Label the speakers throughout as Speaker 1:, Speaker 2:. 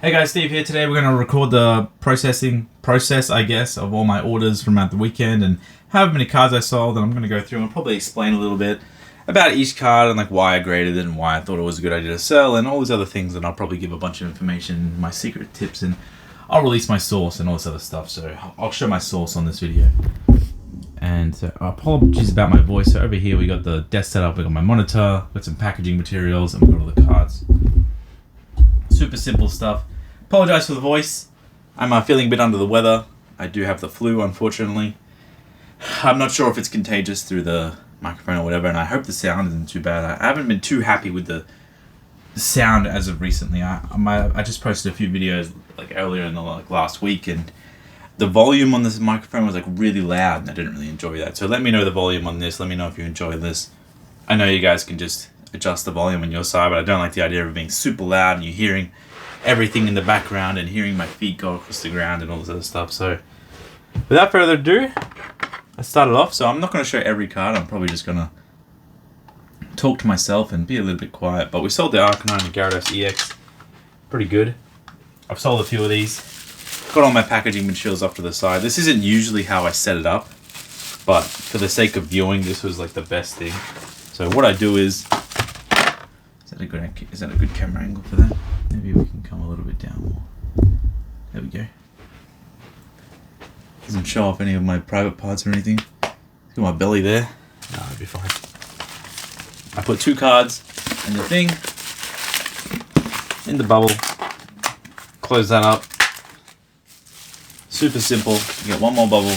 Speaker 1: Hey guys, Steve here. Today we're going to record the process, I guess, of all my orders from at the weekend and however many cards I sold. And I'm going to go through and probably explain a little bit about each card and like why I graded it and why I thought it was a good idea to sell and all these other things. And I'll probably give a bunch of information, my secret tips, and I'll release my source and all this other stuff. So I'll show my source on this video. And so apologies about my voice. So over here we got the desk setup, we got my monitor, got some packaging materials, and we got all the cards. Super simple stuff. Apologize for the voice. I'm feeling a bit under the weather. I do have the flu, unfortunately. I'm not sure if it's contagious through the microphone or whatever, and I hope the sound isn't too bad. I haven't been too happy with the sound as of recently. I just posted a few videos like earlier in the last week, and the volume on this microphone was like really loud, and I didn't really enjoy that. So let me know the volume on this. Let me know if you enjoy this. I know you guys can just adjust the volume on your side, but I don't like the idea of it being super loud and you hearing everything in the background and hearing my feet go across the ground and all this other stuff. So without further ado, let's start it off. So I'm not going to show every card. I'm probably just going to talk to myself and be a little bit quiet. But we sold the Arcanine and Gyarados EX. Pretty good. I've sold a few of these. Got all my packaging materials off to the side. This isn't usually how I set it up, but for the sake of viewing, this was like the best thing. So what I do is that a good camera angle for that? Maybe we can come a little bit down more. There we go. Doesn't show off any of my private parts or anything. Got my belly there. No, it'll be fine. I put 2 cards in the thing, in the bubble. Close that up. Super simple. You get one more bubble.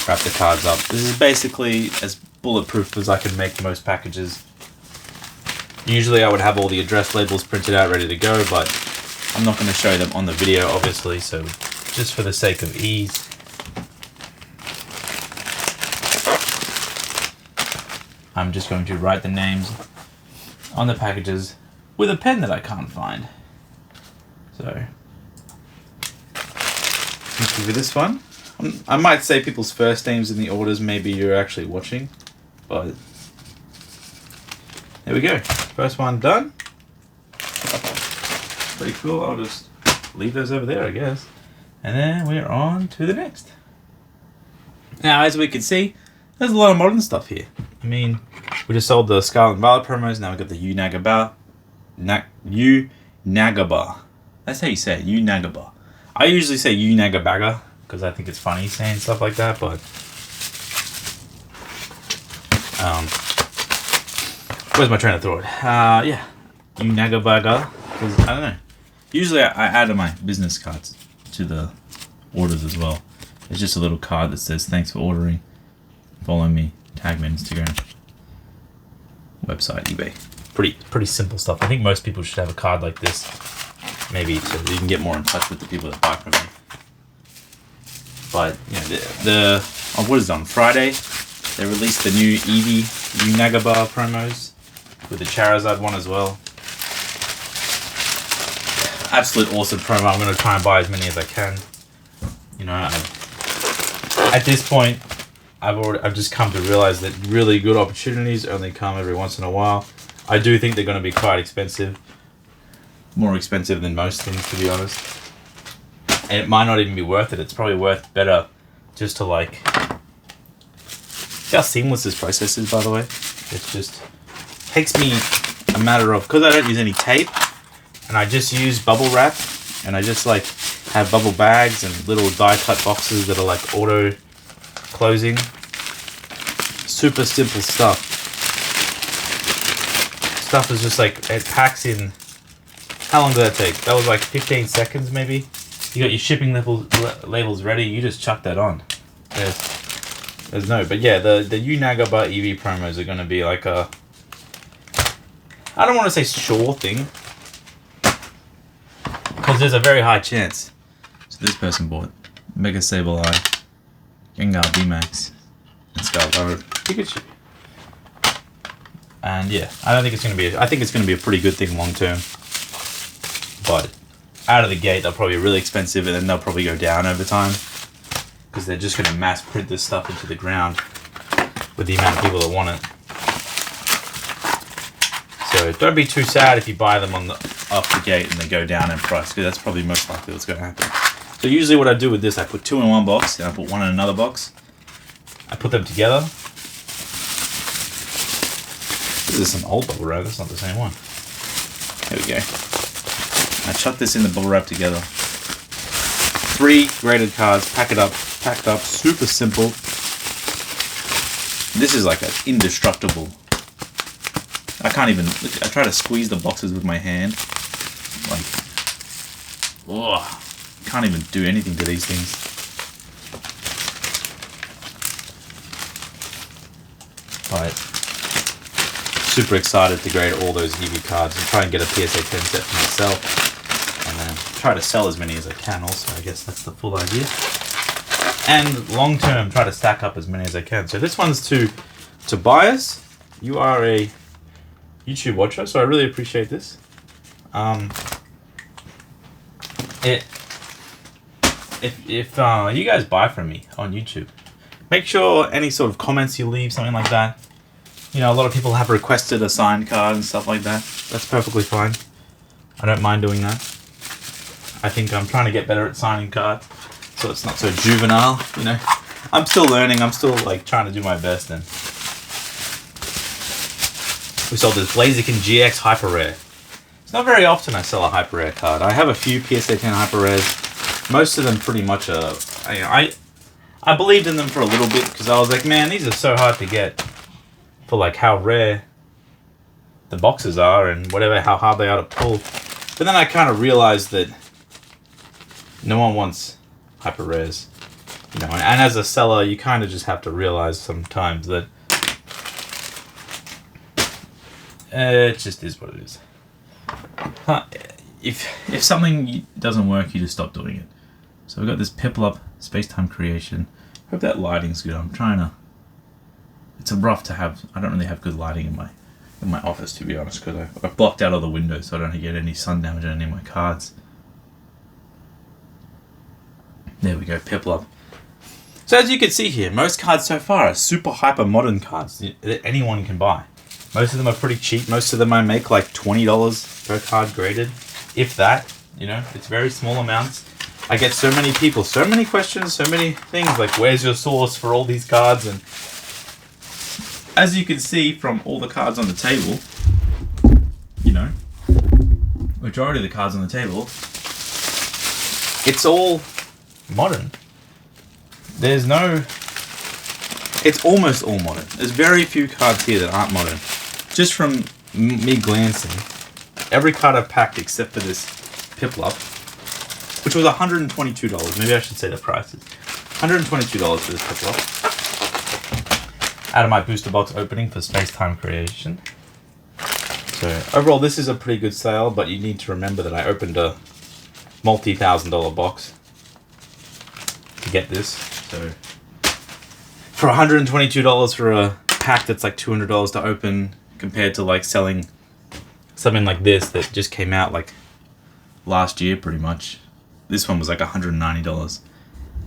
Speaker 1: Wrap the cards up. This is basically as bulletproof as I can make most packages. Usually I would have all the address labels printed out ready to go, but I'm not going to show them on the video, obviously, so just for the sake of ease. I'm just going to write the names on the packages with a pen that I can't find. So, let's give you this one. I might say people's first names in the orders, maybe you're actually watching, but there we go. First one done. Pretty cool. I'll just leave those over there, I guess. And then we're on to the next. Now, as we can see, there's a lot of modern stuff here. I mean, we just sold the Scarlet and Violet promos. Now we've got the Unagabar. That's how you say it, Unagabar. I usually say Unagabaga because I think it's funny saying stuff like that, but where's my train of thought? Yeah, Unagabaga, because I don't know. Usually I add my business cards to the orders as well. It's just a little card that says thanks for ordering, follow me, tag me on Instagram, website, eBay. Pretty simple stuff. I think most people should have a card like this, maybe so you can get more in touch with the people that buy from me. But you know, what is it, on Friday? They released the new Eevee Unagabar promos with the Charizard one as well. Absolute awesome promo. I'm going to try and buy as many as I can. You know, at this point, I've just come to realize that really good opportunities only come every once in a while. I do think they're going to be quite expensive. More expensive than most things, to be honest. And it might not even be worth it. It's probably worth better just to like... See how seamless this process is, by the way? It just takes me a matter of... Because I don't use any tape, and I just use bubble wrap, and I just like have bubble bags and little die-cut boxes that are like auto-closing. Super simple stuff. Stuff is just like... It packs in... How long did that take? That was like 15 seconds, maybe? You got your shipping labels ready, you just chuck that on. There's no, but yeah, the Unagabar EV promos are going to be like a, I don't want to say sure thing, because there's a very high chance. So this person bought Mega Sableye, Gengar VMAX, and Scarlet Pikachu. And yeah, I don't think it's going to be, I think it's going to be a pretty good thing long term. But out of the gate, they'll probably be really expensive, and then they'll probably go down over time because they're just going to mass print this stuff into the ground with the amount of people that want it. So don't be too sad if you buy them on the up the gate and they go down in price, because that's probably most likely what's going to happen. So usually what I do with this, I put 2 in one box, and I put 1 in another box. I put them together. This is some old bubble wrap, that's not the same one. There we go. I chuck this in the bubble wrap together. 3 graded cards, packed up, super simple. This is like an indestructible. I can't even, I try to squeeze the boxes with my hand. Like, oh, can't even do anything to these things. Alright. Super excited to grade all those EV cards and try and get a PSA 10 set for myself. And then try to sell as many as I can also. I guess that's the full idea. And long term, try to stack up as many as I can. So this one's to Tobias. You are a YouTube watcher, so I really appreciate this. If you guys buy from me on YouTube, make sure any sort of comments you leave, something like that. You know, a lot of people have requested a signed card and stuff like that. That's perfectly fine. I don't mind doing that. I think I'm trying to get better at signing cards, so it's not so juvenile, you know. I'm still learning. I'm still like trying to do my best. And we sold this Blaziken GX Hyper Rare. It's not very often I sell a Hyper Rare card. I have a few PSA 10 Hyper Rares. Most of them pretty much are. I believed in them for a little bit because I was like, man, these are so hard to get for like how rare the boxes are and whatever, how hard they are to pull. But then I kind of realized that no one wants Hyper Rares, you know, and as a seller, you kind of just have to realize sometimes that it just is what it is. If something doesn't work, you just stop doing it. So we've got this Piplup Space-Time Creation. Hope that lighting's good. I'm trying to. It's rough to have. I don't really have good lighting in my office, to be honest, because I've blocked out all the windows so I don't get any sun damage on any of my cards. There we go, Piplup. So as you can see here, most cards so far are super hyper modern cards that anyone can buy. Most of them are pretty cheap. Most of them I make like $20 per card graded, if that. You know, it's very small amounts. I get so many people, so many questions, so many things like, where's your source for all these cards? And as you can see from all the cards on the table, you know, majority of the cards on the table, it's all modern. There's no, it's almost all modern. There's very few cards here that aren't modern. Just from me glancing, every card I've packed except for this Piplup, which was $122. Maybe I should say the prices. $122 for this Piplup. Out of my booster box opening for Space-Time Creation. So overall, this is a pretty good sale, but you need to remember that I opened a multi-$1,000 box to get this. So for $122 for a pack that's like $200 to open, compared to like selling something like this that just came out like last year pretty much. This one was like $190.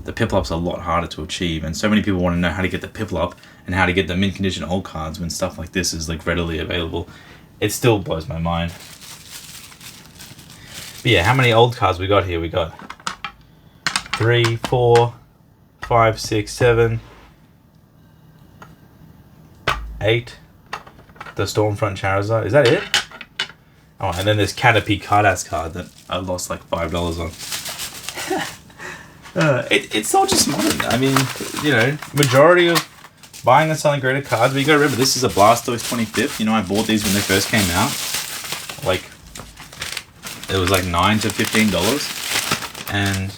Speaker 1: The Piplup's a lot harder to achieve, and so many people want to know how to get the Piplup and how to get the mint condition old cards when stuff like this is like readily available. It still blows my mind. But yeah, how many old cards we got here? We got 3, 4, 5, 6, 7, 8. The Stormfront Charizard. Is that it? Oh, and then there's Caterpie Cardass card that I lost like $5 on. It's all just modern. I mean, you know, majority of buying and selling graded cards, but you gotta remember, this is a Blastoise 25th. You know, I bought these when they first came out. Like, it was like $9 to $15. And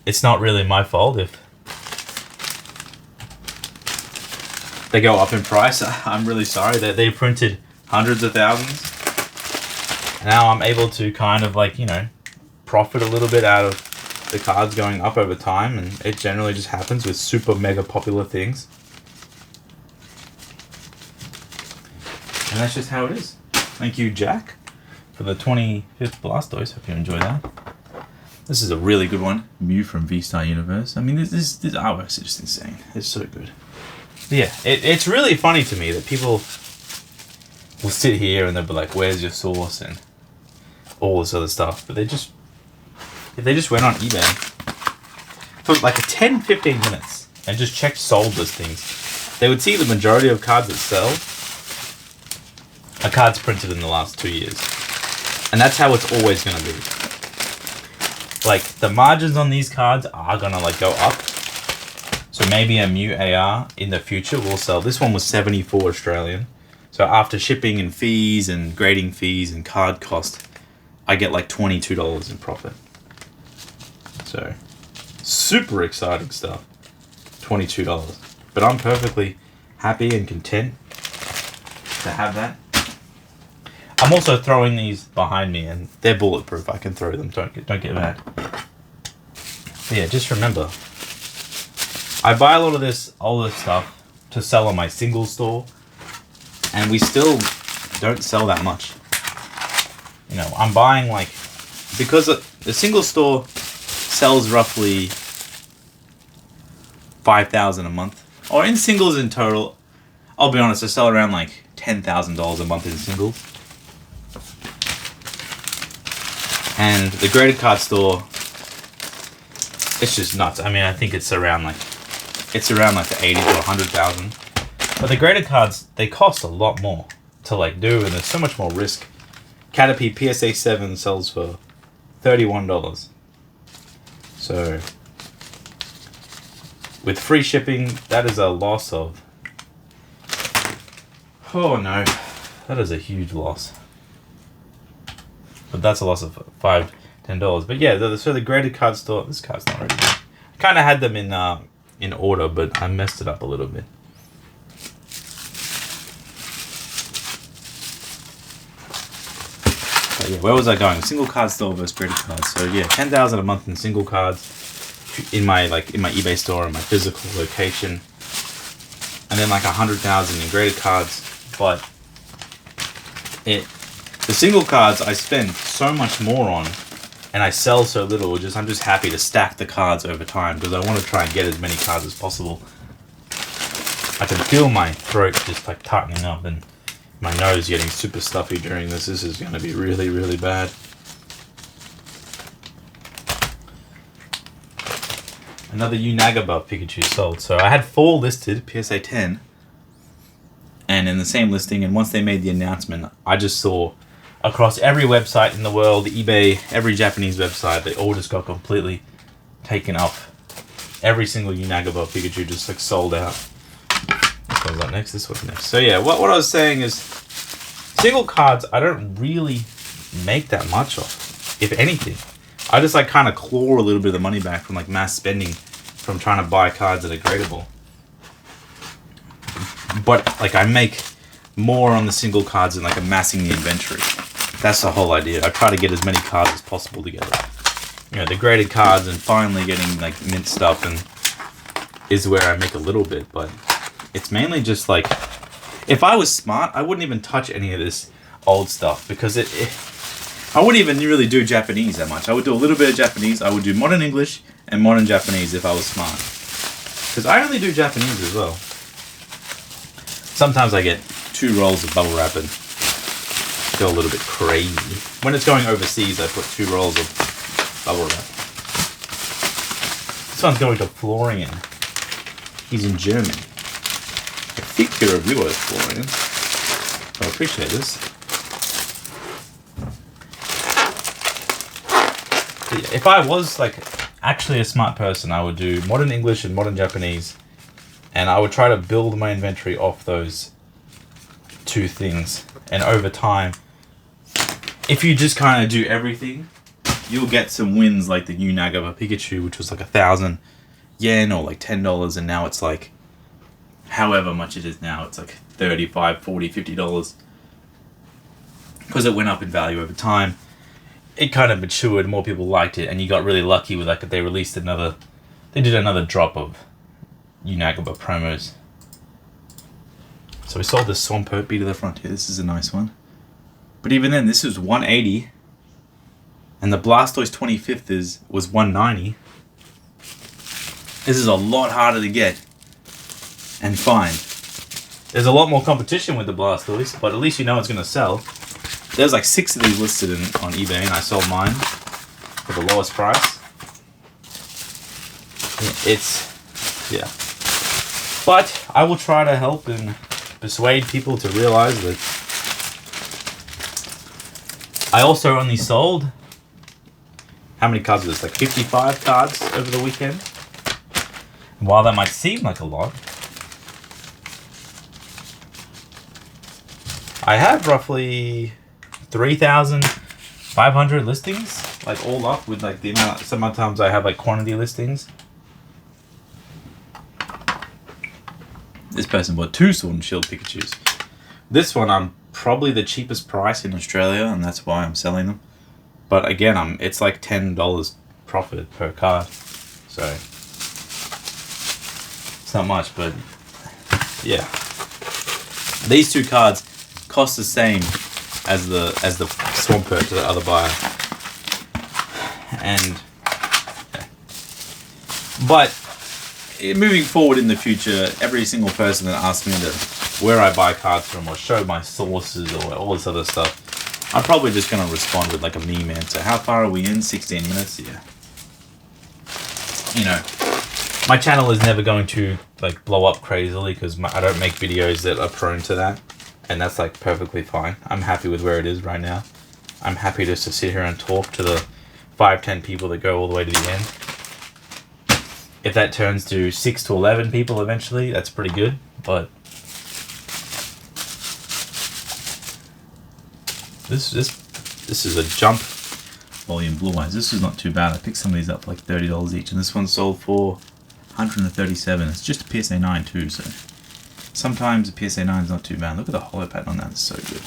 Speaker 1: it's not really my fault if they go up in price. I'm really sorry that they printed hundreds of thousands. Now I'm able to kind of like, you know, profit a little bit out of the cards going up over time, and it generally just happens with super mega popular things. And that's just how it is. Thank you, Jack, for the 25th Blastoise. Hope you enjoy that. This is a really good one. Mew from V-Star Universe. I mean, this artwork's just insane. It's so good. But yeah, it's really funny to me that people will sit here and they'll be like, where's your source? And all this other stuff. But if they just went on eBay for like 10-15 minutes and just checked sold listings, they would see the majority of cards that sell are cards printed in the last 2 years. And that's how it's always going to be. Like, the margins on these cards are going to, like, go up. So maybe a Mew AR in the future will sell. This one was 74 Australian. So after shipping and fees and grading fees and card cost, I get like $22 in profit. So, super exciting stuff. $22. But I'm perfectly happy and content to have that. I'm also throwing these behind me, and they're bulletproof. I can throw them. Don't get mad. But yeah, just remember, I buy a lot of this older stuff to sell on my single store, and we still don't sell that much. You know, I'm buying like, because the single store sells roughly 5,000 a month, or in singles in total. I'll be honest, I sell around like $10,000 a month in singles. And the graded card store, it's just nuts. I mean, I think it's around like the 80 to 100,000. But the graded cards, they cost a lot more to like do, and there's so much more risk. Caterpie PSA 7 sells for $31. So with free shipping, that is a loss of, oh no, that is a huge loss. But that's a loss of $5-10. But yeah, so the graded card store, this card's not ready. I kind of had them in order, but I messed it up a little bit. But yeah, where was I going? Single card store versus graded cards. So yeah, 10,000 a month in single cards in my eBay store in my physical location, and then like 100,000 in graded cards. But the single cards I spend so much more on, and I sell so little. I'm just happy to stack the cards over time because I want to try and get as many cards as possible. I can feel my throat just like tightening up and my nose getting super stuffy during this. This is going to be really, really bad. Another Unagaba Pikachu sold. So I had 4 listed, PSA 10, and in the same listing. And once they made the announcement, I just saw across every website in the world, eBay, every Japanese website, they all just got completely taken up. Every single Unagaba Pikachu just like sold out. This one's up next, this one's next. So yeah, what I was saying is, single cards I don't really make that much of, if anything. I just like kind of claw a little bit of the money back from like mass spending from trying to buy cards that are gradable. But like I make more on the single cards than like amassing the inventory. That's the whole idea. I try to get as many cards as possible together. You know, the graded cards and finally getting like mint stuff and is where I make a little bit, but it's mainly just like, if I was smart, I wouldn't even touch any of this old stuff because I wouldn't even really do Japanese that much. I would do a little bit of Japanese. I would do modern English and modern Japanese if I was smart. Because I only do Japanese as well. Sometimes I get 2 rolls of bubble wrap and go a little bit crazy. When it's going overseas, I put 2 rolls of bubble wrap. This one's going to Florian. He's in Germany. I think your reviewer is Florian. I appreciate this. If I was like actually a smart person, I would do modern English and modern Japanese, and I would try to build my inventory off those 2 things. And over time, if you just kind of do everything, you'll get some wins like the Unagaba Pikachu, which was like 1,000 yen or like $10, and now it's like however much it is now. It's like $35, $40, $50 because it went up in value over time. It kind of matured, more people liked it, and you got really lucky with like they did another drop of Unagaba promos. So we sold the Swampert B to the front here. This is a nice one. But even then, this was 180, and the Blastoise 25th was 190. This is a lot harder to get and find. There's a lot more competition with the Blastoise, but at least you know it's going to sell. there's like 6 of these listed on eBay, and I sold mine for the lowest price. Yeah. But I will try to help and persuade people to realize that I also only sold, how many cards is this? Like 55 cards over the weekend. And while that might seem like a lot, I have roughly 3,500 listings, like all up with like the amount. Sometimes I have like quantity listings. This person bought 2 Sword and Shield Pikachus. This one I'm probably the cheapest price in Australia, and that's why I'm selling them. But again, it's like $10 profit per card, so it's not much. But yeah, these 2 cards cost the same as the Swampert to the other buyer, and but moving forward in the future, every single person that asks me where I buy cards from or show my sources or all this other stuff, I'm probably just going to respond with like a meme answer. How far are we in? 16 minutes? Yeah. You know, my channel is never going to like blow up crazily because I don't make videos that are prone to that. And that's like perfectly fine. I'm happy with where it is right now. I'm happy just to sit here and talk to the 5-10 people that go all the way to the end. If that turns to 6 to 11 people eventually, that's pretty good. But this is a jump volume Blue Eyes. This is not too bad. I picked some of these up for like $30 each, and this one sold for $137. It's just a PSA 9 too, so sometimes a PSA 9 is not too bad. Look at the holo pattern on that. It's so good.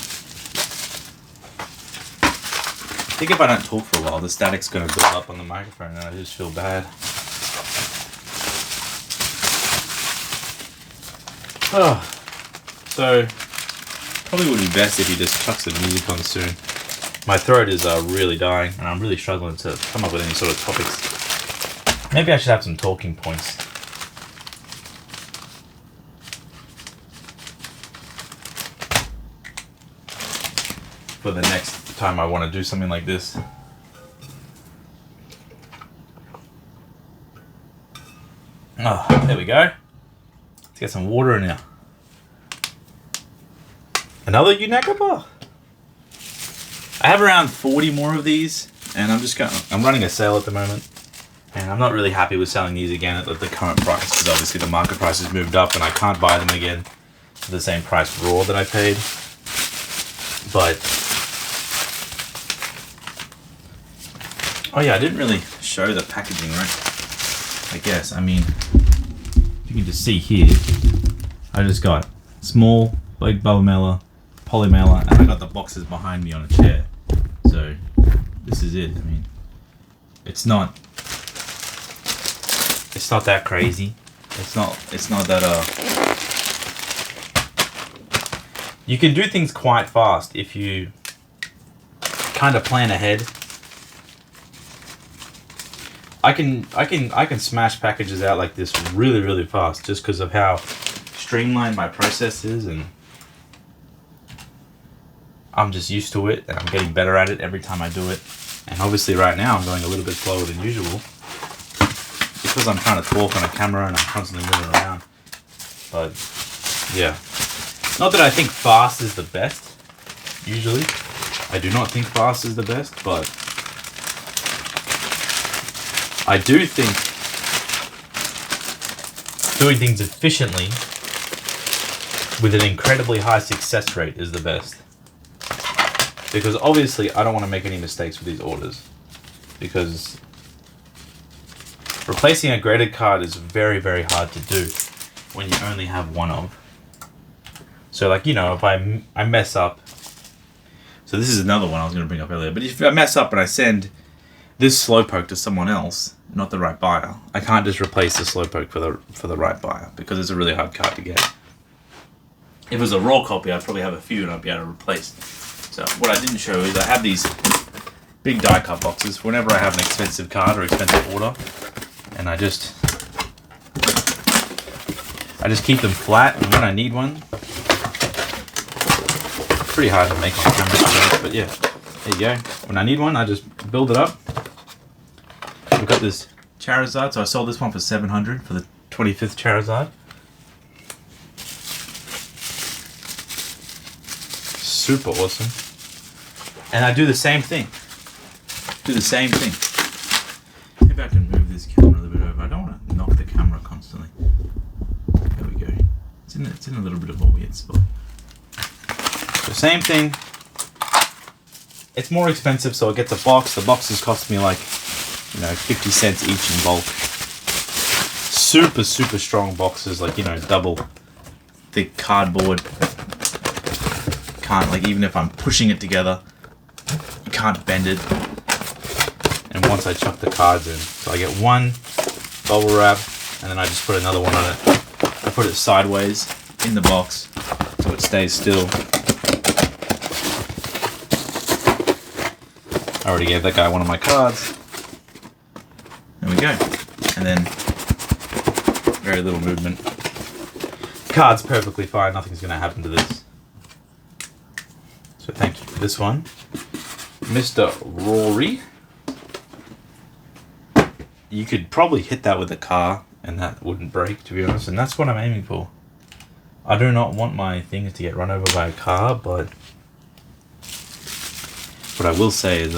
Speaker 1: I think if I don't talk for a while, the static's going to build up on the microphone, and I just feel bad. Oh, so probably would be best if you just chuck some music on soon. My throat is really dying, and I'm really struggling to come up with any sort of topics. Maybe I should have some talking points. For the next time I want to do something like this. Oh, there we go. Let's get some water in here. Another Unakaba. I have around 40 more of these, and I'm running a sale at the moment, and I'm not really happy with selling these again at the current price, because obviously the market price has moved up and I can't buy them again for the same price raw that I paid. But oh yeah, I didn't really show the packaging, right? I guess. I mean, you can just see here, I just got small, big bubble mailer, poly mailer, and I got the boxes behind me on a chair. So this is it. I mean, it's not that crazy. It's not that you can do things quite fast if you kind of plan ahead. I can smash packages out like this really, really fast just because of how streamlined my process is, and I'm just used to it, and I'm getting better at it every time I do it. And obviously right now I'm going a little bit slower than usual because I'm trying to talk on a camera and I'm constantly moving around. But yeah, not that I think fast is the best. Usually I do not think fast is the best, but I do think doing things efficiently with an incredibly high success rate is the best. Because obviously I don't want to make any mistakes with these orders, because replacing a graded card is very, very hard to do when you only have one of. So like, you know, if I mess up, so this is another one I was going to bring up earlier, but if I mess up and I send this Slowpoke to someone else, not the right buyer, I can't just replace the Slowpoke for the right buyer, because it's a really hard card to get. If it was a raw copy, I'd probably have a few and I'd be able to replace. So what I didn't show is I have these big die cut boxes whenever I have an expensive card or expensive order, and I just keep them flat, and when I need one, Pretty hard to make on camera, but yeah, there you go. When I need one, I just build it up. We've got this Charizard, so I sold this one for $700 for the 25th Charizard. Super awesome. And I do the same thing. Maybe I can move this camera a little bit over. I don't want to knock the camera constantly. There we go. It's in a little bit of a weird spot. So same thing. It's more expensive, so I get the box. The boxes cost me like, 50 cents each in bulk. Super, super strong boxes, like, double thick cardboard. Can't, like, even if I'm pushing it together, you can't bend it. And once I chuck the cards in, so I get one bubble wrap, and then I just put another one on it. I put it sideways in the box so it stays still. I already gave that guy one of my cards. There we go. And then very little movement. Card's perfectly fine, nothing's going to happen to this. So thank you for this one. Mr. Rory. You could probably hit that with a car and that wouldn't break, to be honest, and that's what I'm aiming for. I do not want my things to get run over by a car, but what I will say is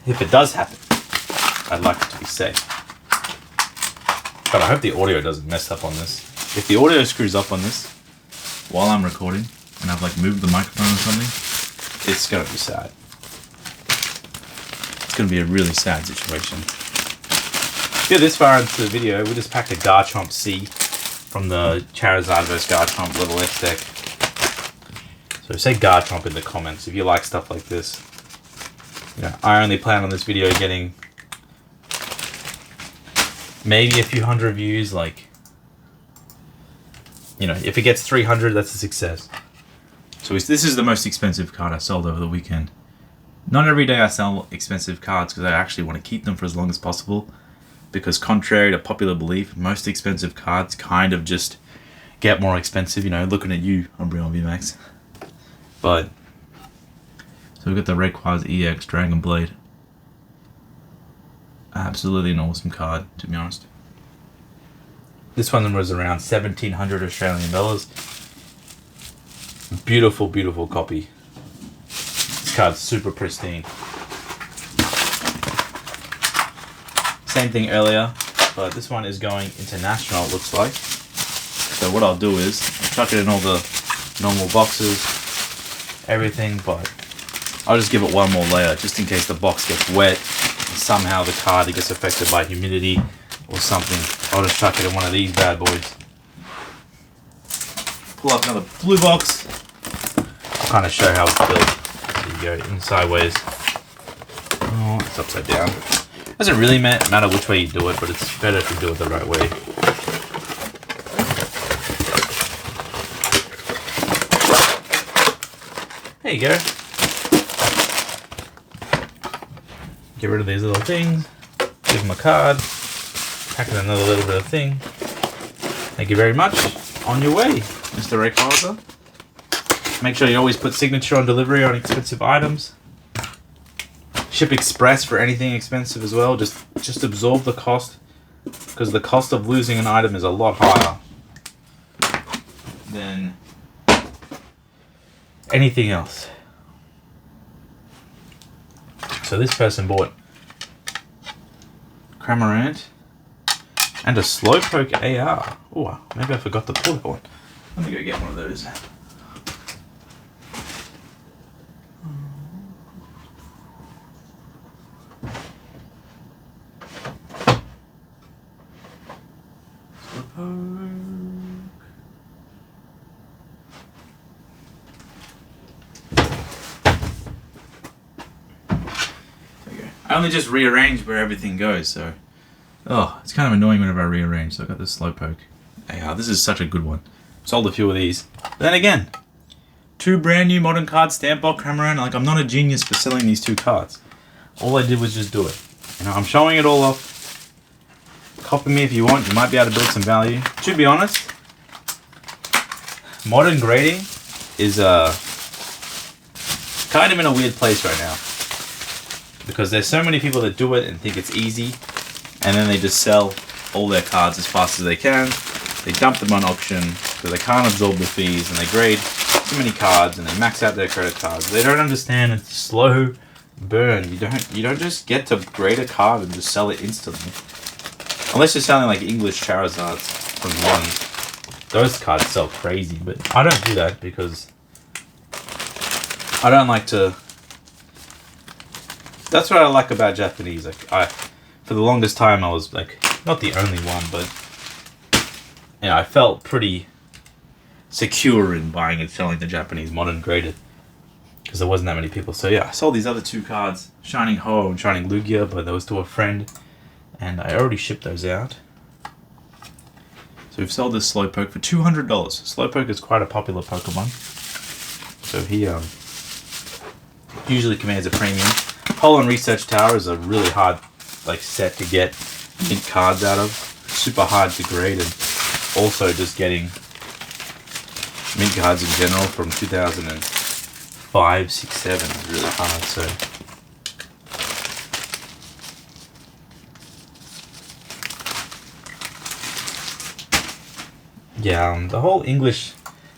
Speaker 1: if it does happen, I'd like it to be safe. But I hope the audio doesn't mess up on this. If the audio screws up on this while I'm recording and I've like moved the microphone or something, it's gonna be sad. It's gonna be a really sad situation. If you're this far into the video, we just packed a Garchomp C from the Charizard vs Garchomp Level X deck. So say Garchomp in the comments if you like stuff like this. I only plan on this video getting maybe a few hundred views, like, if it gets 300, that's a success. So this is the most expensive card I sold over the weekend. Not every day I sell expensive cards because I actually want to keep them for as long as possible. Because contrary to popular belief, most expensive cards kind of just get more expensive, looking at you, Umbreon VMAX. But, so we've got the Rayquaza EX Dragon Blade. Absolutely an awesome card, to be honest. This one was around 1,700 Australian dollars. Beautiful, beautiful copy. This card's super pristine. Same thing earlier, but this one is going international, it looks like. So what I'll do is, I'll chuck it in all the normal boxes, everything, but I'll just give it one more layer, just in case the box gets wet, and somehow the card gets affected by humidity or something. I'll just chuck it in one of these bad boys. Pull up another blue box. I'll kind of show how it's built. So you go in sideways. Oh, it's upside down. Doesn't really matter which way you do it, but it's better if you do it the right way. There you go. Get rid of these little things. Give them a card. Pack in another little bit of thing. Thank you very much. On your way, Mr. Rayquaza. Make sure you always put signature on delivery on expensive items. Ship express for anything expensive as well. Just absorb the cost, because the cost of losing an item is a lot higher than anything else. So this person bought Cramorant and a Slowpoke AR. Oh, maybe I forgot to pull that one. Let me go get one of those. I only just rearrange where everything goes, so it's kind of annoying whenever I rearrange. So I got this Slowpoke. Hey, this is such a good one. Sold a few of these. But then again, 2 brand new modern cards, Stamp Box, Cramorant. Like, I'm not a genius for selling these 2 cards. All I did was just do it. I'm showing it all off. Copy me if you want. You might be able to build some value. To be honest, modern grading is kind of in a weird place right now. Because there's so many people that do it and think it's easy, and then they just sell all their cards as fast as they can. They dump them on auction because they can't absorb the fees, and they grade too many cards and they max out their credit cards. They don't understand it's slow burn. You don't just get to grade a card and just sell it instantly. Unless you're selling like English Charizards from one. Those cards sell crazy, but I don't do that because I don't like to. That's what I like about Japanese. Like for the longest time I was like not the only one, but you know, I felt pretty secure in buying and selling the Japanese modern graded because there wasn't that many people. So yeah, I sold these other two cards, Shining Ho and Shining Lugia, but those to a friend, and I already shipped those out. So we've sold this Slowpoke for $200. Slowpoke is quite a popular Pokemon, so he usually commands a premium. Hole and Research Tower is a really hard like set to get mint cards out of. Super hard to grade, and also just getting mint cards in general from 2005, 6, 7 is really hard. So yeah, the whole English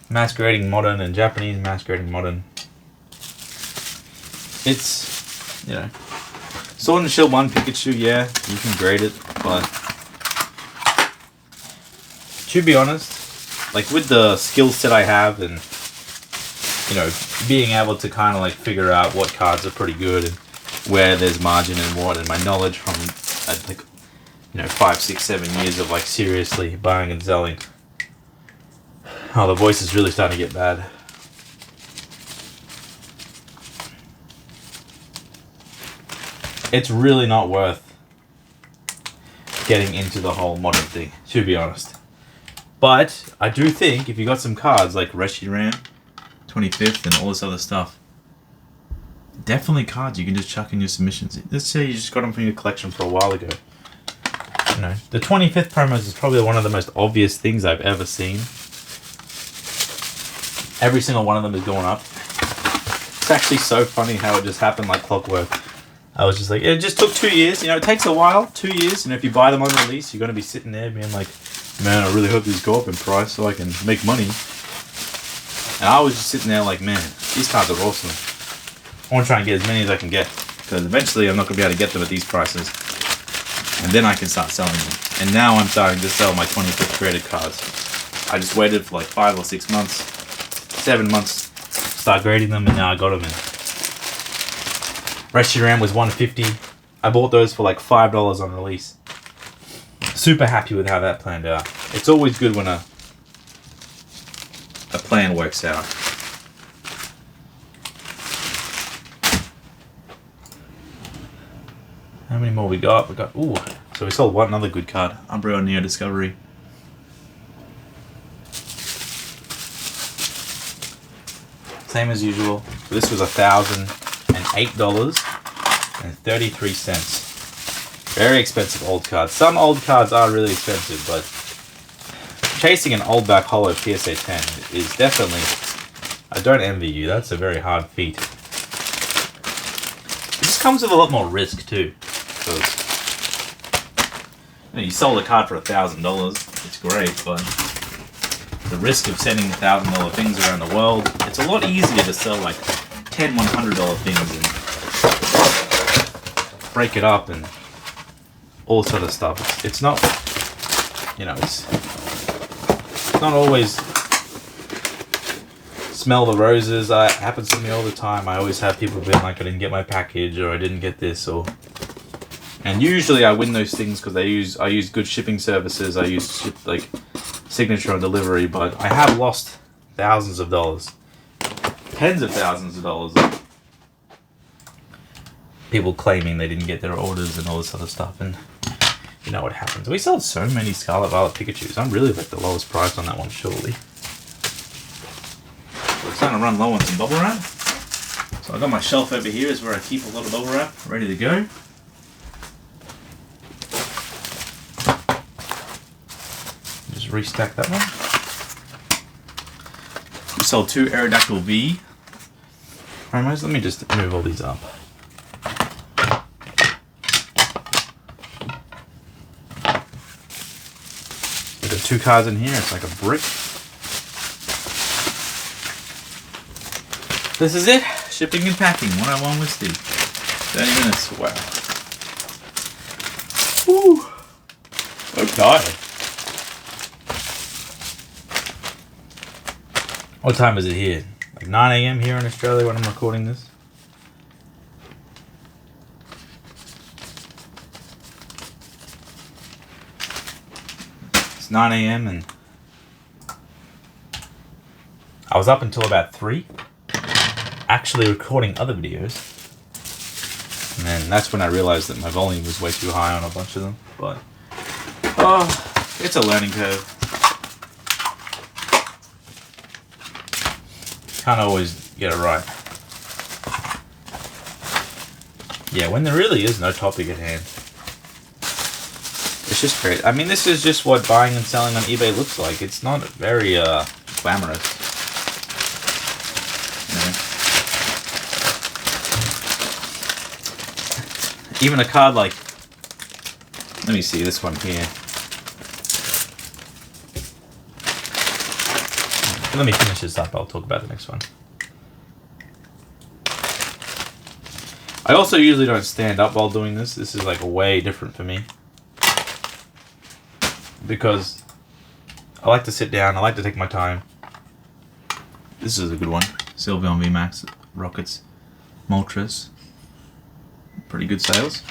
Speaker 1: masquerading modern and Japanese masquerading modern, it's, you know, Sword and Shield 1 Pikachu, yeah, you can grade it, but to be honest, like with the skill set I have and, you know, being able to kind of like figure out what cards are pretty good and where there's margin and what, and my knowledge from like, you know, 5, 6, 7 years of like seriously buying and selling. Oh, the voice is really starting to get bad. It's really not worth getting into the whole modern thing, to be honest. But I do think if you got some cards like Reshiram, 25th, and all this other stuff, definitely cards you can just chuck in your submissions. Let's say you just got them from your collection for a while ago. You know, the 25th promos is probably one of the most obvious things I've ever seen. Every single one of them is going up. It's actually so funny how it just happened like clockwork. I was just like, it just took 2 years. You know, it takes a while, 2 years. And if you buy them on release, you're going to be sitting there being like, man, I really hope these go up in price so I can make money. And I was just sitting there like, man, these cards are awesome. I want to try and get as many as I can get, because eventually I'm not going to be able to get them at these prices. And then I can start selling them. And now I'm starting to sell my 25th graded cards. I just waited for like 5 or 6 months, 7 months, start grading them, and now I got them in. Reshiram was $150. I bought those for like $5 on release. Super happy with how that planned out. It's always good when a plan works out. How many more we got? We got, ooh, so we sold one other good card, Umbreon Neo Discovery. Same as usual. This was $1,008.33. Very expensive old cards. Some old cards are really expensive, but chasing an old back hollow PSA 10 is definitely, I don't envy you. That's a very hard feat. It just comes with a lot more risk too, because you know, you sold a card for $1,000. It's great, but the risk of sending $1,000 things around the world, it's a lot easier to sell like $10, $100 things and break it up and all sort of stuff. It's not, you know, it's not always smell the roses. It happens to me all the time. I always have people being like, I didn't get my package, or I didn't get this, or, and usually I win those things because I use good shipping services. I use like signature on delivery, but I have lost thousands of dollars, tens of thousands of dollars. People claiming they didn't get their orders and all this other stuff, and you know what happens. We sold so many Scarlet Violet Pikachus. I'm really like the lowest price on that one, surely. We're starting to run low on some bubble wrap. So I got my shelf over here is where I keep a lot of bubble wrap ready to go. Just restack that one. sold 2 Aerodactyl V promos. Let me just move all these up. We've got 2 cards in here. It's like a brick. This is it. Shipping and packing. 101 with Steve. 30 minutes. Wow. Woo. So tired. What time is it here? Like 9 a.m. here in Australia when I'm recording this. It's 9 a.m. and I was up until about 3. Actually recording other videos, and then that's when I realized that my volume was way too high on a bunch of them. But it's a learning curve. Can't always get it right. Yeah, when there really is no topic at hand, it's just great. I mean, this is just what buying and selling on eBay looks like. It's not very glamorous. Even a card like, let me see this one here. Let me finish this up. I'll talk about the next one. I also usually don't stand up while doing this. This is like way different for me. Because I like to sit down. I like to take my time. This is a good one. Sylveon VMAX Rockets Moltres. Pretty good sales.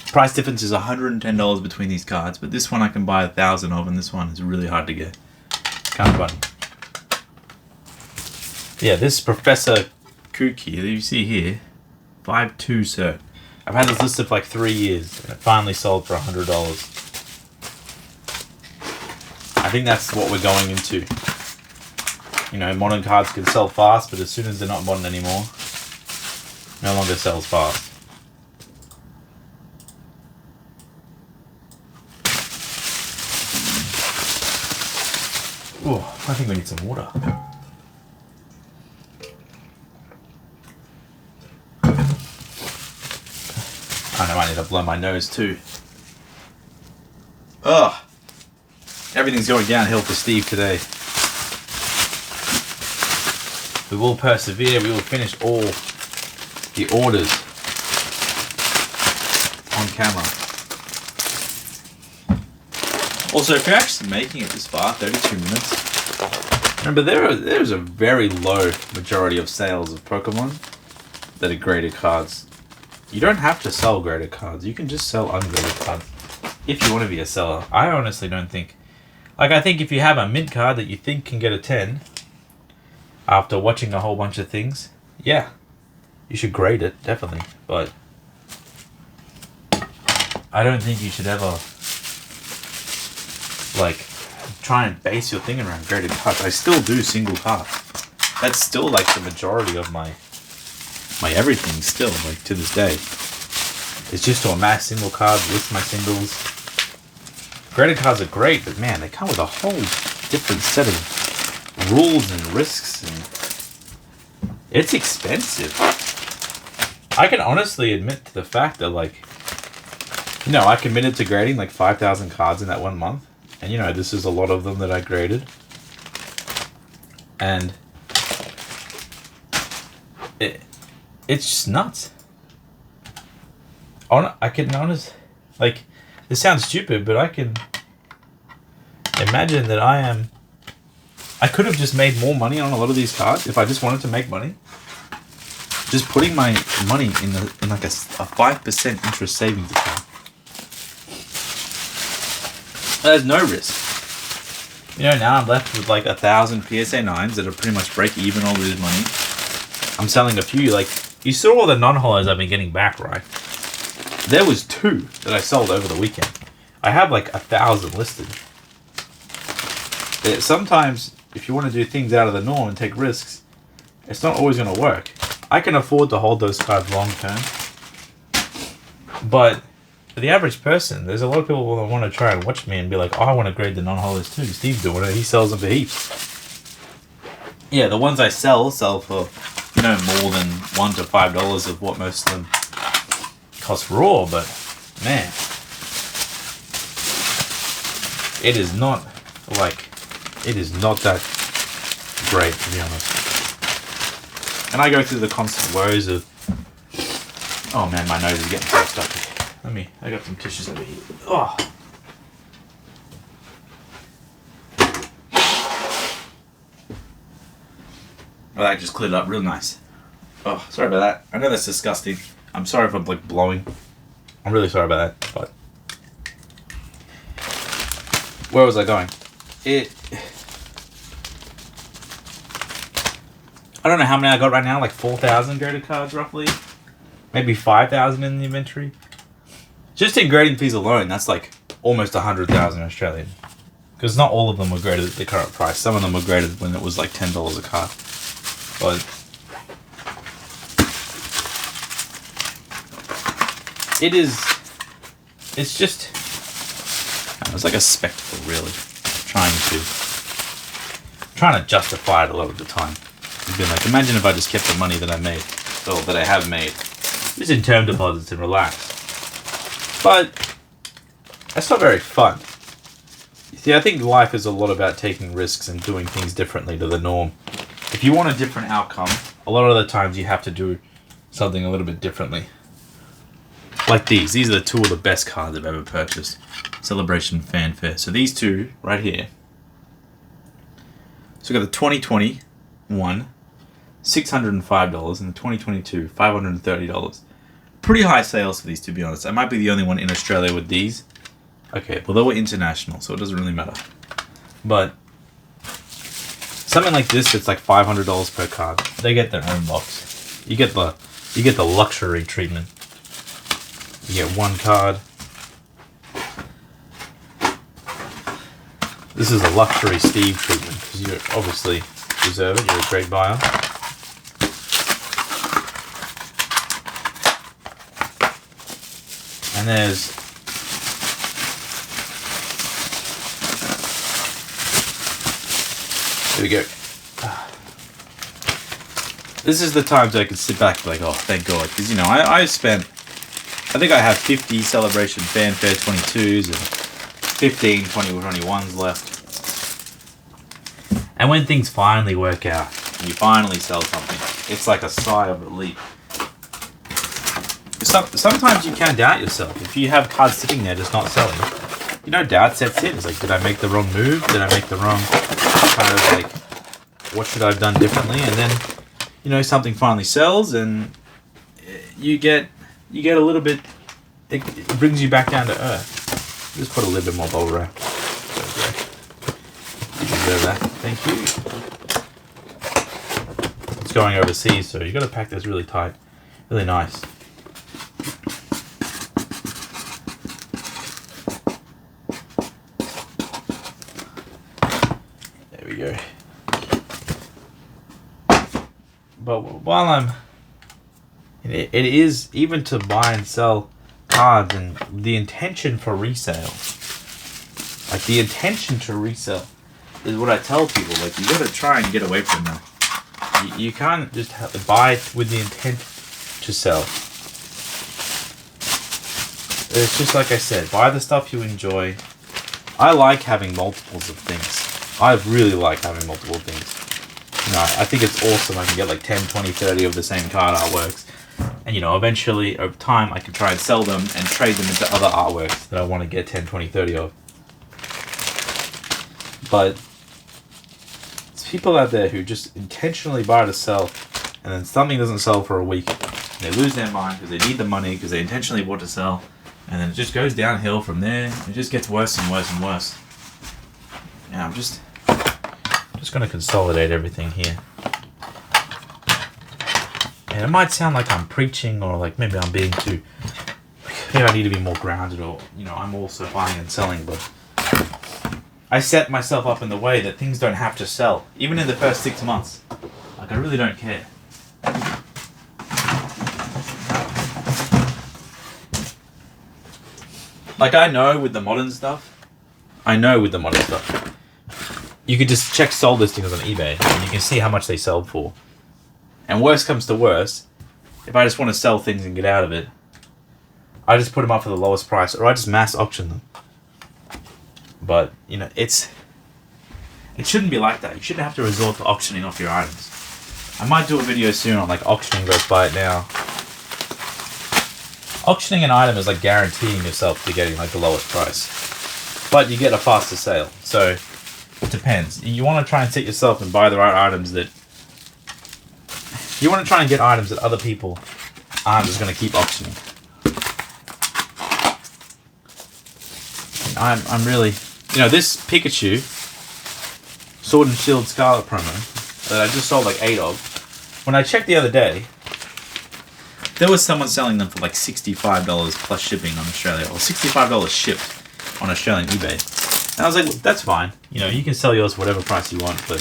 Speaker 1: Price difference is $110 between these cards, but this one I can buy 1,000 of, and this one is really hard to get. Kind of funny. Yeah, this Professor Kuki that you see here, 5.2 cert. I've had this listed for like 3 years, and it finally sold for $100. I think that's what we're going into. You know, modern cards can sell fast, but as soon as they're not modern anymore, no longer sells fast. Oh, I think we need some water. I know I need to blow my nose too. Ugh. Everything's going downhill for Steve today. We will persevere. We will finish all the orders on camera. Also, if you're actually making it this far, 32 minutes, remember there's a very low majority of sales of Pokemon that are graded cards. You don't have to sell graded cards. You can just sell ungraded cards if you want to be a seller. I honestly don't think... Like, I think if you have a mint card that you think can get a 10 after watching a whole bunch of things, yeah, you should grade it, definitely. But I don't think you should ever, like, try and base your thing around graded cards. I still do single cards. That's still, like, the majority of my everything still, like, to this day. It's just to amass single cards, list my singles. Graded cards are great, but man, they come with a whole different set of rules and risks, and it's expensive. I can honestly admit to the fact that, like, you know, I committed to grading like 5,000 cards in that 1 month, and you know, this is a lot of them that I graded, and it's just nuts. I can honestly, like, this sounds stupid, but I can imagine that I could have just made more money on a lot of these cards if I just wanted to make money. Just putting my money in like a 5% interest savings account. There's no risk. You know, now I'm left with like 1,000 PSA 9s that are pretty much break even or lose money. I'm selling a few, like, you saw all the non-holos I've been getting back, right? There was 2 that I sold over the weekend. I have like 1,000 listed. Sometimes, if you want to do things out of the norm and take risks, it's not always going to work. I can afford to hold those cards long term. But for the average person, there's a lot of people that want to try and watch me and be like, oh, I want to grade the non-holos too. Steve's doing it. He sells them for heaps. Yeah, the ones I sell for, more than $1 to $5 of what most of them cost raw, but man, it is not that great, to be honest. And I go through the constant woes of, oh man, my nose is getting so stuffy. I got some tissues over here. Oh. Oh, that just cleared up real nice. Oh, sorry about that. I know that's disgusting. I'm sorry if I'm blowing. I'm really sorry about that, but where was I going? I don't know how many I got right now, like 4,000 graded cards roughly. Maybe 5,000 in the inventory. Just in grading fees alone, that's like almost 100,000 Australian. Because not all of them were graded at the current price. Some of them were graded when it was like $10 a card. But it's like a spectacle, really. Trying to justify it a lot of the time. It's been like, imagine if I just kept the money that I made, or that I have made, just in term deposits and relax. But that's not very fun. You see, I think life is a lot about taking risks and doing things differently to the norm. If you want a different outcome, a lot of the times you have to do something a little bit differently. Like these. These are two of the best cards I've ever purchased. Celebration Fanfare. So these two right here. So we got the 2021, $605, and the 2022, $530. Pretty high sales for these, to be honest. I might be the only one in Australia with these. Okay, well, they were international, so it doesn't really matter. But something like this, it's like $500 per card. They get their own box. You get the luxury treatment. You get one card. This is a luxury Steve treatment because you obviously deserve it. You're a great buyer. And there's there we go. This is the times I can sit back and be like, oh, thank God. Because, I think I have 50 Celebration Fanfare 22s and 15 2021s left. And when things finally work out, and you finally sell something, it's like a sigh of relief. Sometimes you can doubt yourself. If you have cards sitting there just not selling, doubt sets in. It's like, did I make the wrong move? Did I make the wrong kind of like, what should I have done differently? And then, something finally sells and you get a little bit, it brings you back down to earth. Just put a little bit more bubble wrap. You deserve that. Thank you. It's going overseas, so you got to pack this really tight. Really nice. There we go. But while it is, even to buy and sell cards and the intention for resale, like the intention to resell is what I tell people, like you gotta try and get away from that. You can't just have to buy it with the intent to sell. It's just like I said, buy the stuff you enjoy. I like having multiples of things. I really like having multiple things. I think it's awesome. I can get like 10, 20, 30 of the same card artworks. And, eventually, over time, I can try and sell them and trade them into other artworks that I want to get 10, 20, 30 of. But there's people out there who just intentionally buy to sell, and then something doesn't sell for a week. And they lose their mind because they need the money, because they intentionally bought to sell. And then it just goes downhill from there. It just gets worse and worse and worse. And I'm just going to consolidate everything here. And it might sound like I'm preaching, or like maybe I'm being too, maybe I need to be more grounded, or I'm also buying and selling, but I set myself up in the way that things don't have to sell, even in the first 6 months. Like, I really don't care. Like, I know with the modern stuff, you could just check sold listings on eBay and you can see how much they sell for. And worst comes to worst, if I just want to sell things and get out of it, I just put them up for the lowest price, or I just mass auction them. But, you know, it shouldn't be like that. You shouldn't have to resort to auctioning off your items. I might do a video soon on like auctioning versus buy it now. Auctioning an item is like guaranteeing yourself to getting like the lowest price, but you get a faster sale. So it depends. You want to try and sit yourself and buy the right items that you want to try and get items that other people aren't just going to keep auctioning. And I'm really, you know, this Pikachu Sword and Shield Scarlet promo that I just sold like 8 of. When I checked the other day, there was someone selling them for like $65 plus shipping on Australia, or $65 shipped on Australian eBay. And I was like, well, that's fine. You know, you can sell yours for whatever price you want, but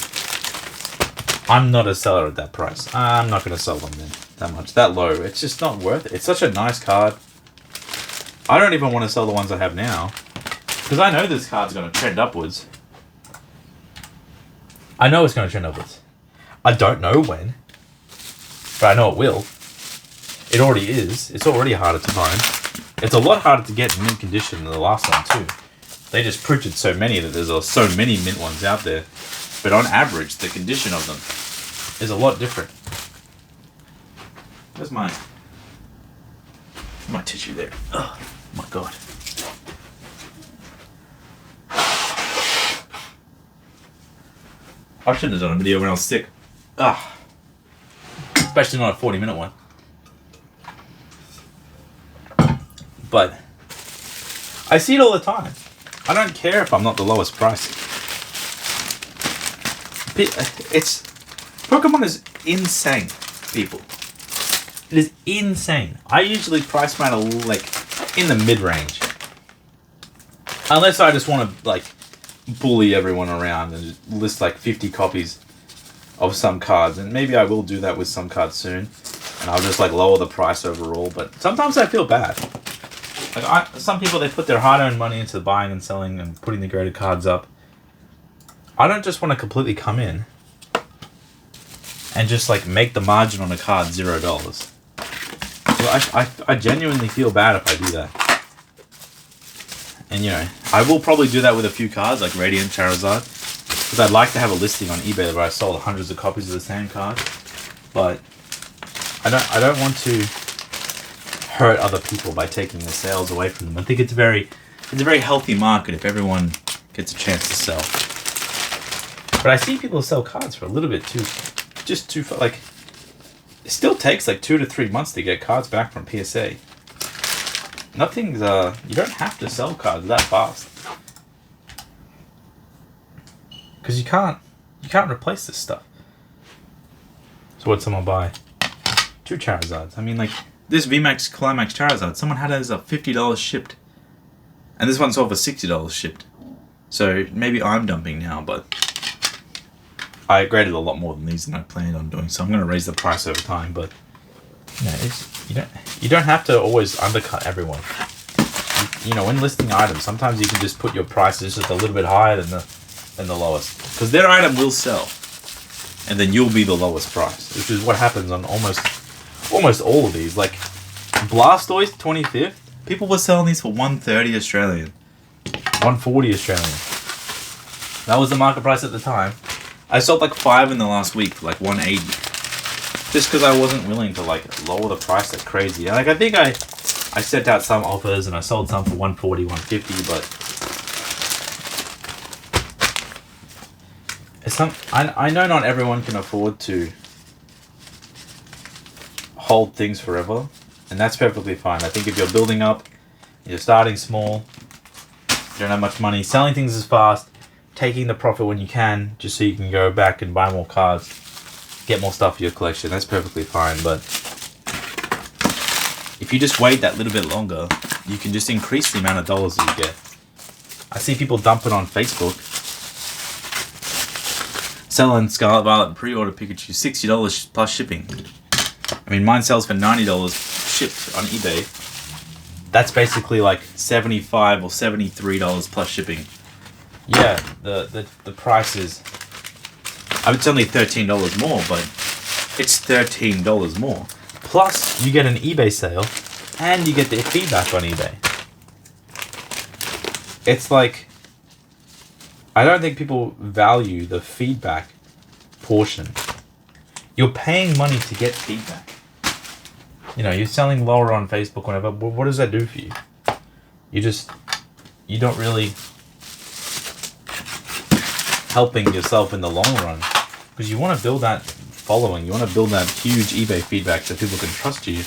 Speaker 1: I'm not a seller at that price. I'm not going to sell them then that much, that low. It's just not worth it. It's such a nice card. I don't even want to sell the ones I have now, because I know this card's going to trend upwards. I know it's going to trend upwards. I don't know when, but I know it will. It already is. It's already harder to find. It's a lot harder to get in mint condition than the last one too. They just printed so many that there's so many mint ones out there. But on average, the condition of them is a lot different. Where's my tissue there? Oh my god. I shouldn't have done a video when I was sick. Especially not a 40-minute one. But I see it all the time. I don't care if I'm not the lowest price. Pokemon is insane, people. It is insane. I usually price mine like in the mid-range, unless I just want to like bully everyone around and just list like 50 copies of some cards, and maybe I will do that with some cards soon, and I'll just like lower the price overall. But sometimes I feel bad. Like some people, they put their hard-earned money into buying and selling and putting the graded cards up. I don't just want to completely come in and just like make the margin on a card $0. So I genuinely feel bad if I do that. And you know, I will probably do that with a few cards like Radiant Charizard, because I'd like to have a listing on eBay where I sold hundreds of copies of the same card. But I don't want to hurt other people by taking the sales away from them. I think it's a very healthy market if everyone gets a chance to sell. But I see people sell cards for a little bit too like, it still takes like 2 to 3 months to get cards back from PSA. Nothing's you don't have to sell cards that fast, because you can't replace this stuff. So what'd someone buy? 2 Charizards. I mean, like, this VMAX Climax Charizard, someone had it as a $50 shipped. And this one sold for $60 shipped. So maybe I'm dumping now, but I graded a lot more than these than I planned on doing, so I'm going to raise the price over time. But you know, you don't have to always undercut everyone. You know, when listing items, sometimes you can just put your prices just a little bit higher than the lowest, because their item will sell, and then you'll be the lowest price, which is what happens on almost all of these. Like Blastoise 25th, people were selling these for $130 Australian, $140 Australian. That was the market price at the time. I sold like 5 in the last week for like $180, just because I wasn't willing to like lower the price that crazy. Like, I think I sent out some offers and I sold some for $140, $150, but I know not everyone can afford to hold things forever, and that's perfectly fine. I think if you're building up, you're starting small, you don't have much money, selling things is fast, taking the profit when you can, just so you can go back and buy more cards, get more stuff for your collection, that's perfectly fine. But if you just wait that little bit longer, you can just increase the amount of dollars that you get. I see people dumping on Facebook, selling Scarlet Violet and pre-order Pikachu $60 plus shipping. I mean, mine sells for $90 shipped on eBay. That's basically like $75 or $73 plus shipping. yeah, the price is. I mean, it's only $13 more, but it's $13 more. Plus, you get an eBay sale, and you get the feedback on eBay. It's like, I don't think people value the feedback portion. You're paying money to get feedback. You know, you're selling lower on Facebook, whatever. But what does that do for you? You don't really helping yourself in the long run, because you want to build that following. You want to build that huge eBay feedback so people can trust you.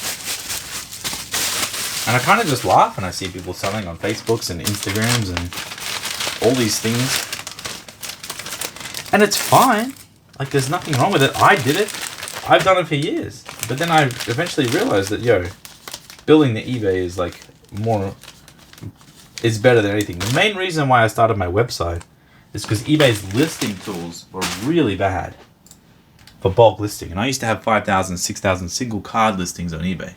Speaker 1: And I kind of just laugh when I see people selling on Facebooks and Instagrams and all these things. And it's fine. Like, there's nothing wrong with it. I did it. I've done it for years. But then I eventually realized that, building the eBay is like is better than anything. The main reason why I started my website is because eBay's listing tools were really bad for bulk listing. And I used to have 5,000, 6,000 single card listings on eBay.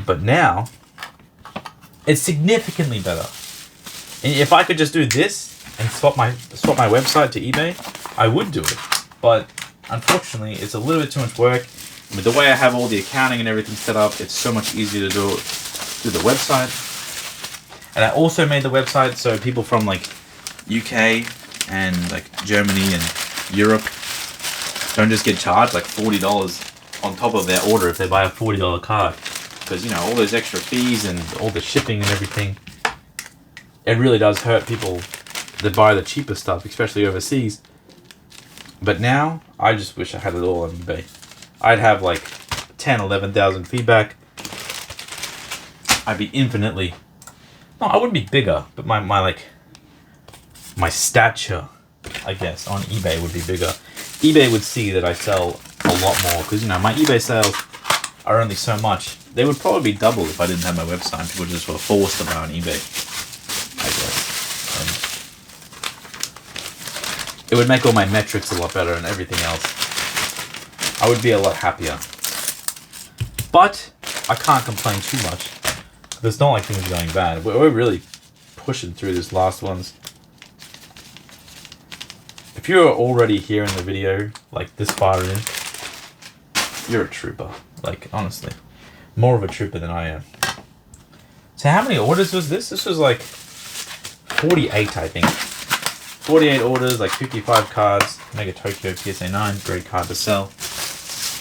Speaker 1: But now, it's significantly better. And if I could just do this and swap my website to eBay, I would do it. But unfortunately, it's a little bit too much work. I mean, the way I have all the accounting and everything set up, it's so much easier to do it through the website. And I also made the website so people from like UK and like Germany and Europe don't just get charged like $40 on top of their order if they buy a $40 card. Because, all those extra fees and all the shipping and everything, it really does hurt people that buy the cheaper stuff, especially overseas. But now, I just wish I had it all on eBay. I'd have like 10, 11,000 feedback. I'd be infinitely... No, I wouldn't be bigger, but my stature, I guess, on eBay would be bigger. eBay would see that I sell a lot more, because, my eBay sales are only so much. They would probably be double if I didn't have my website. People just were forced to buy on eBay, I guess. And it would make all my metrics a lot better and everything else. I would be a lot happier. But I can't complain too much. It's not like things are going bad. We're really pushing through these last ones. If you're already here in the video, like this far in, you're a trooper. Like, honestly. More of a trooper than I am. So how many orders was this? This was like 48, I think. 48 orders, like 55 cards. Mega Tokyo PSA 9, great card to sell.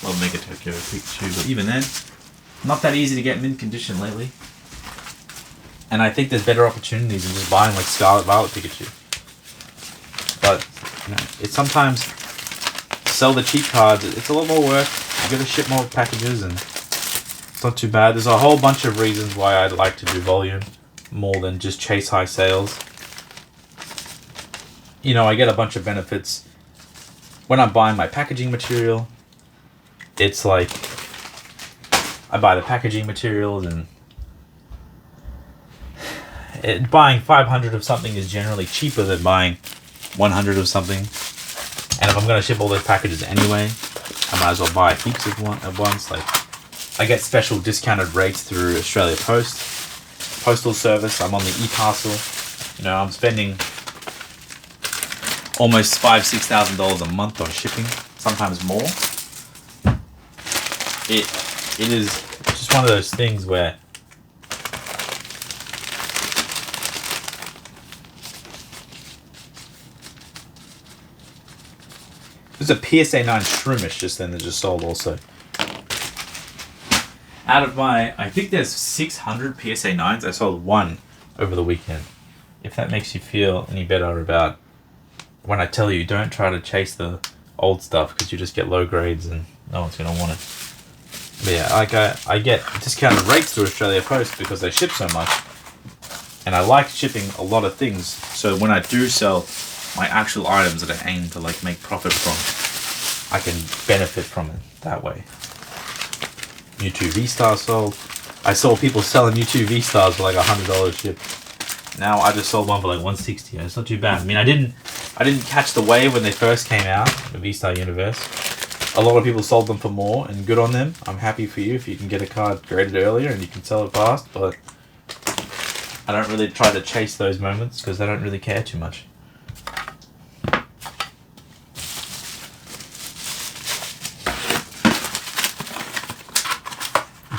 Speaker 1: Love Mega Tokyo Pikachu, but even then, not that easy to get mint condition lately. And I think there's better opportunities than just buying like Scarlet Violet Pikachu. But, it's sometimes sell the cheap cards. It's a lot more work. You gotta ship more packages and it's not too bad. There's a whole bunch of reasons why I'd like to do volume more than just chase high sales. I get a bunch of benefits. When I'm buying my packaging material, it's like I buy the packaging materials and buying 500 of something is generally cheaper than buying 100 of something. And if I'm going to ship all those packages anyway, I might as well buy heaps at once. Like, I get special discounted rates through Australia Post, Postal Service. I'm on the e-parcel. I'm spending almost $5,000-$6,000 a month on shipping, sometimes more. It is just one of those things where there's a PSA 9 Shroomish just then that just sold also. Out of I think there's 600 PSA 9s, I sold one over the weekend. If that makes you feel any better about when I tell you, don't try to chase the old stuff because you just get low grades and no one's going to want it. But yeah, I get discounted rates through Australia Post because they ship so much. And I like shipping a lot of things, so when I do sell my actual items that I aim to like make profit from, I can benefit from it that way. U2 V-Stars sold. I saw people selling U2 V-Stars for like $100 shipped. Now I just sold one for like $160. It's not too bad. I mean, I didn't catch the wave when they first came out, the V-Star Universe. A lot of people sold them for more, and good on them. I'm happy for you if you can get a card graded earlier and you can sell it fast, but I don't really try to chase those moments because I don't really care too much.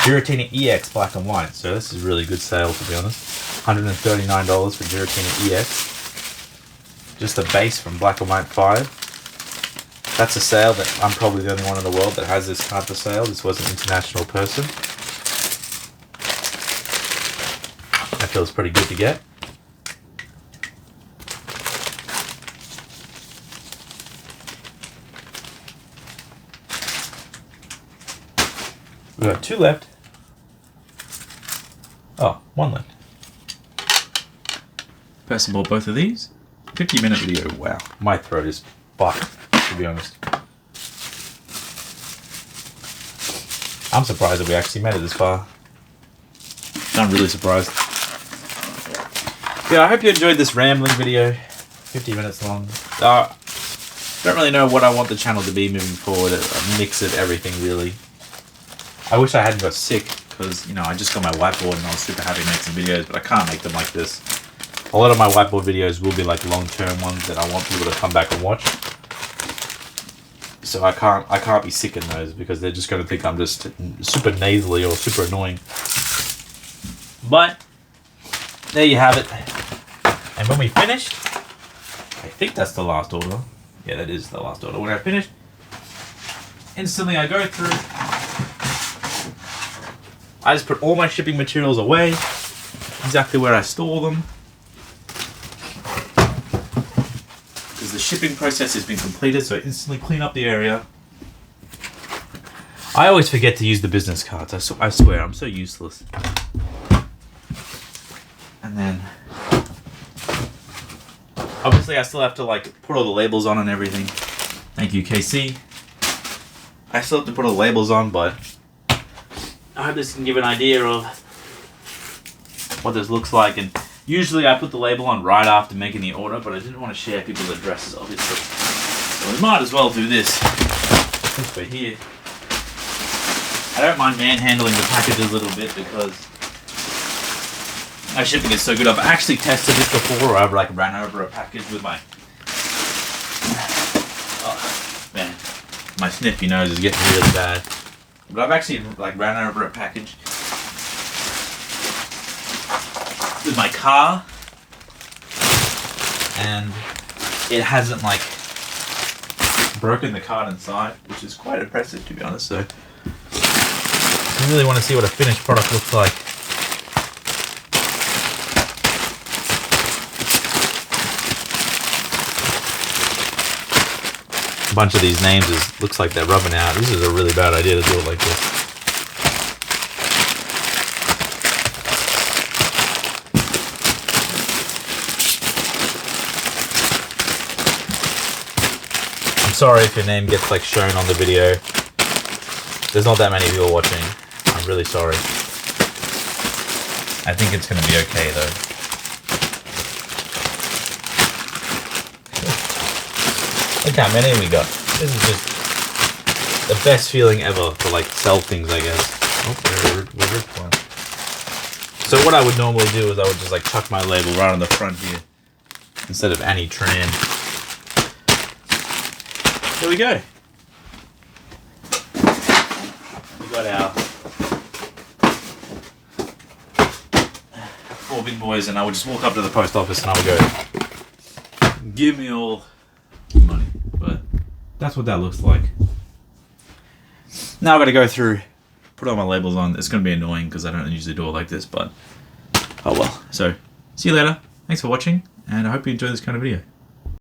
Speaker 1: Giratina EX black and white. So this is a really good sale, to be honest. $139 for Giratina EX. Just the base from Black and White 5. That's a sale that I'm probably the only one in the world that has this card for sale. This was an international person. That feels pretty good to get. We've got 2 left. Oh, 1 left. Person bought both of these. 50-minute video. Wow. My throat is fucked, to be honest. I'm surprised that we actually made it this far. I'm really surprised. Yeah, I hope you enjoyed this rambling video. 50 minutes long. Don't really know what I want the channel to be moving forward. A mix of everything, really. I wish I hadn't got sick, because, you know, I just got my whiteboard and I was super happy to make some videos, but I can't make them like this. A lot of my whiteboard videos will be like long-term ones that I want people to come back and watch. So I can't be sick in those because they're just going to think I'm just super nasally or super annoying. But there you have it. And when we finished, I think that's the last order. Yeah, that is the last order. When I finished, instantly I go through. I just put all my shipping materials away, exactly where I store them. Because the shipping process has been completed, so I instantly clean up the area. I always forget to use the business cards. I swear, I'm so useless. And then, obviously I still have to like put all the labels on and everything. Thank you, KC. I still have to put all the labels on, but I hope this can give an idea of what this looks like. And usually I put the label on right after making the order, but I didn't want to share people's addresses, obviously. So we might as well do this since we're here. I don't mind manhandling the packages a little bit because my shipping is so good. I've actually tested this before where I've like ran over a package with my... Oh, man. My sniffy nose is getting really bad. But I've actually like ran over a package with my car, and it hasn't like broken the card inside, which is quite impressive, to be honest. So I really want to see what a finished product looks like. A bunch of these names looks like they're rubbing out. This is a really bad idea to do it like this. I'm sorry if your name gets like shown on the video. There's not that many people watching. I'm really sorry. I think it's going to be okay though. Look how many we got. This is just the best feeling ever to like sell things, I guess. Oh, we're one. So what I would normally do is I would just like chuck my label right on the front here instead of Annie Tran. Here we go. We got our 4 big boys, and I would just walk up to the post office and I would go, give me all money. But that's what that looks like. Now I've got to go through, put all my labels on. It's going to be annoying because I don't usually do it like this, but oh well. So see you later. Thanks for watching, and I hope you enjoy this kind of video.